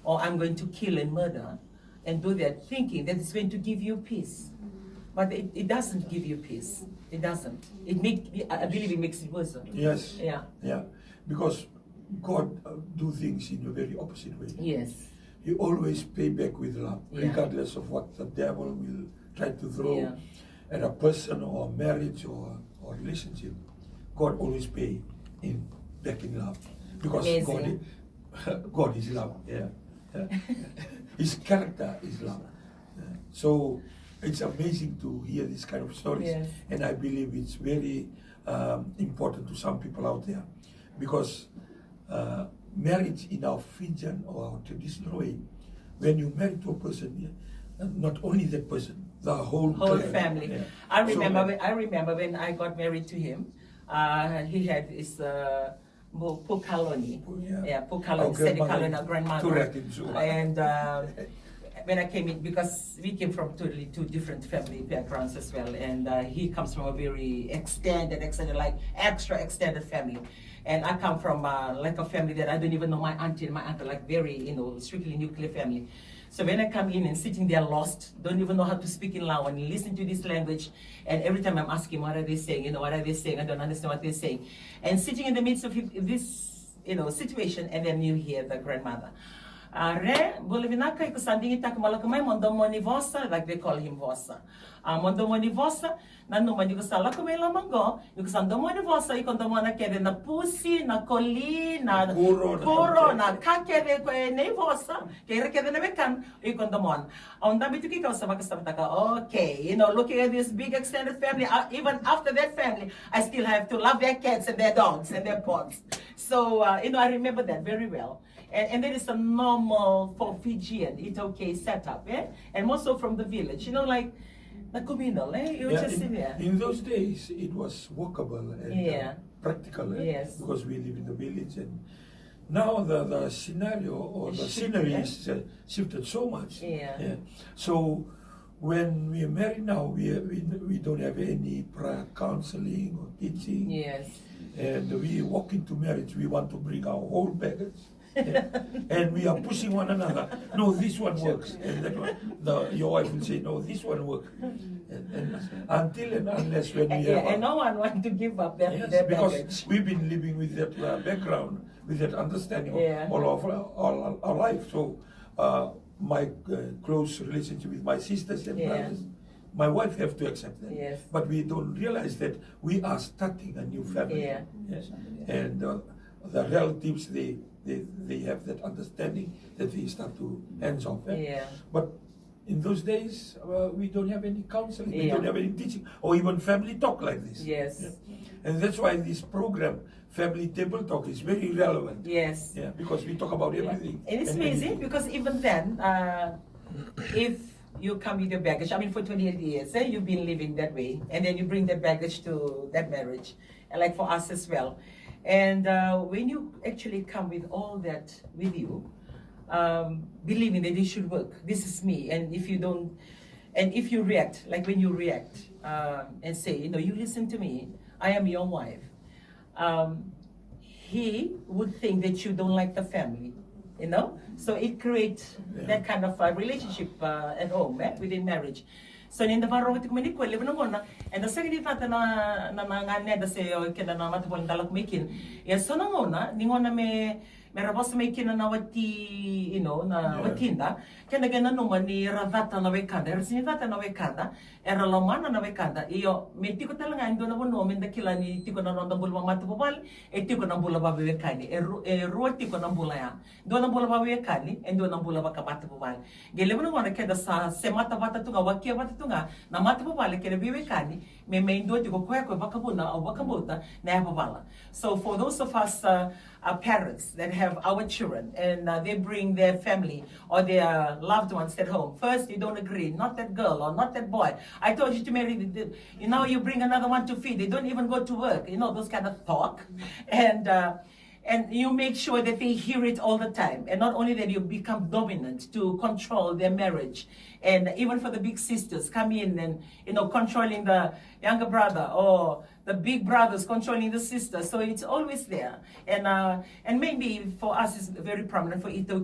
or I'm going to kill and murder, and do that thinking that it's going to give you peace. But it doesn't give you peace. It doesn't. I believe it makes it worse. Yes. Yeah. Yeah. Because God do things in a very opposite way. Yes. He always pay back with love, Yeah. regardless of what the devil will try to throw Yeah. at a person or marriage or relationship. God always pay back in love. Because Amazing. God is love. Yeah. Yeah. His character is love. Yeah. So it's amazing to hear this kind of stories. Yes. And I believe it's very important to some people out there. Because marriage in our Fijian or our traditional way, when you marry to a person, not only that person, the whole clan. family. Yeah. I remember when I got married to him. He had his Pukaloni. Pukaloni, Sedikalona, grandmother. Correct, in Zulu. And when I came in, because we came from totally two different family backgrounds as well, and he comes from a very extended, like extra extended family. And I come from like a family that I don't even know my auntie and my uncle, like very, strictly nuclear family. So when I come in and sitting there lost, don't even know how to speak in Lao and listen to this language, and every time I'm asking, what are they saying? What are they saying? I don't understand what they're saying. And sitting in the midst of this, situation, and then you hear the grandmother. Re, Bolivinaka, Kusandingi Takmalakame, Mondomoni Vosa, like they call him Vosa. Mondomoni Vosa, Nanumani Kusalakumela Mango, Yukusandomoni Vosa, Ikondomona Kede, na Pussy, na Coli, na Kuro, na Kakere, Nevosa, Kere Nevekan, Ikondomon. On Dabituki Savakasavaka, okay, looking at this big extended family, even after that family, I still have to love their cats and their dogs and their pods. So, I remember that very well. And that is a normal for Fijian, it's okay setup, eh? And more so from the village, like the communal, eh? You just sit there. In those days, it was workable and practical, eh? Yes. Because we live in the village, and now the scenario or the scenery is shifted so much. Yeah. So when we are married now, we don't have any prior counseling or teaching. Yes. And we walk into marriage, we want to bring our whole baggage. And we are pushing one another. No, this one works. And that one, your wife will say, no, this one works. And until and unless when we have... And no one wants to give up their because baggage. we've been living with that background, with that understanding all of our life. So my close relationship with my sisters and brothers, my wife have to accept that. Yes. But we don't realize that we are starting a new family. Yeah. Yes. And the relatives, they have that understanding that we start to hands off. Yeah. But in those days, we don't have any counseling, we don't have any teaching, or even family talk like this. Yes. Yeah. And that's why this program, Family Table Talk, is very relevant. Yes. Yeah, because we talk about everything. And it's amazing because even then, if you come with your baggage, for 28 years, you've been living that way, and then you bring that baggage to that marriage, and like for us as well. And when you actually come with all that with you, believing that it should work, this is me, and if you don't, and if you react, like when you react and say, you listen to me, I am your wife, he would think that you don't like the family, So it creates that kind of relationship at home, within marriage. So in the varo ko mani ko live no gona and the second fata na mga ne da se o kena na matapol dalak making ya so na ngona ningona me rabos making na wati na watinda kena gana no mani ravata na wekanda sinivata na wekanda era lomana na wekanda iyo meti ko talanga ndo na bono menda kila ni tiko na ronda bulwa matapol tiko na bula ba wekani roti ko na bula ya do na bula ba wekani endo na bula ba kabata bubal gele no ngona keda sa semata bata tunga wakia bata tunga na mata babala kere biwekani me ndo tiko ko bakabuna o bakabuta na babala. So for those of us parents that have our children and they bring their family or their loved ones at home, first you don't agree, not that girl or not that boy, I told you to marry you bring another one to feed, they don't even go to work, those kind of talk. And you make sure that they hear it all the time. And not only that, you become dominant to control their marriage. And even for the big sisters, come in and, controlling the younger brother, or the big brothers controlling the sister. So it's always there. And maybe for us, it's very prominent for Ito